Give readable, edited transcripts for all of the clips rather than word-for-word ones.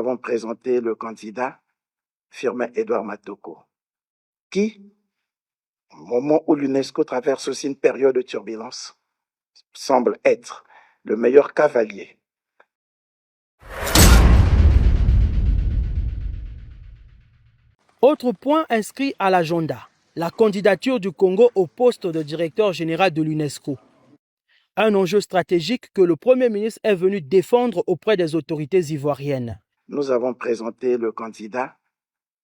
Nous avons présenté le candidat Firmin Edouard Matoko, qui, au moment où l'UNESCO traverse aussi une période de turbulence, semble être le meilleur cavalier. Autre point inscrit à l'agenda, la candidature du Congo au poste de directeur général de l'UNESCO. Un enjeu stratégique que le Premier ministre est venu défendre auprès des autorités ivoiriennes. Nous avons présenté le candidat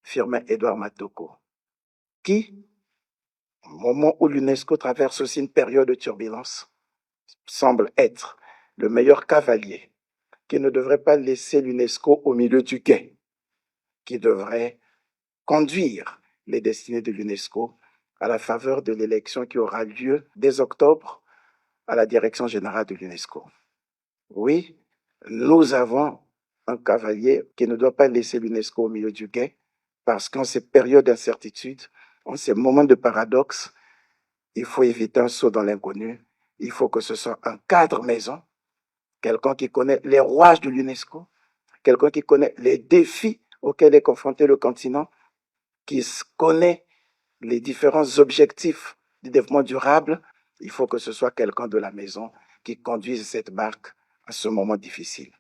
Firmin Edouard Matoko, qui, au moment où l'UNESCO traverse aussi une période de turbulence, semble être le meilleur cavalier, qui ne devrait pas laisser l'UNESCO au milieu du gué, qui devrait conduire les destinées de l'UNESCO à la faveur de l'élection qui aura lieu dès octobre à la direction générale de l'UNESCO. Oui, nous avons un cavalier qui ne doit pas laisser l'UNESCO au milieu du gué, parce qu'en ces périodes d'incertitude, en ces moments de paradoxe, il faut éviter un saut dans l'inconnu. Il faut que ce soit un cadre maison, quelqu'un qui connaît les rouages de l'UNESCO, quelqu'un qui connaît les défis auxquels est confronté le continent, qui connaît les différents objectifs du développement durable. Il faut que ce soit quelqu'un de la maison qui conduise cette barque à ce moment difficile.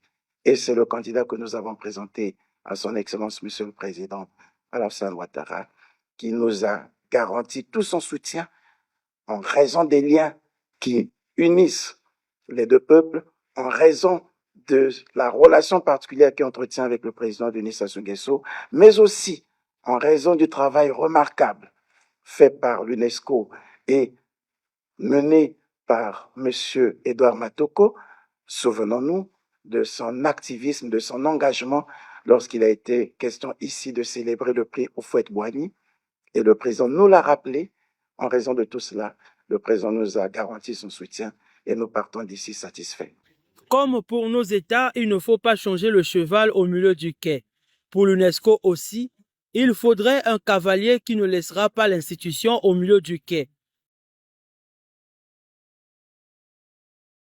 Et c'est le candidat que nous avons présenté à son Excellence, Monsieur le Président Alassane Ouattara, qui nous a garanti tout son soutien en raison des liens qui unissent les deux peuples, en raison de la relation particulière qu'il entretient avec le président Denis Sassou Nguesso, mais aussi en raison du travail remarquable fait par l'UNESCO et mené par M. Edouard Matoko. Souvenons-nous de son activisme, de son engagement lorsqu'il a été question ici de célébrer le prix Houphouët-Boigny. Et le président nous l'a rappelé. En raison de tout cela, le président nous a garanti son soutien et nous partons d'ici satisfaits. Comme pour nos États, il ne faut pas changer le cheval au milieu du quai. Pour l'UNESCO aussi, il faudrait un cavalier qui ne laissera pas l'institution au milieu du quai.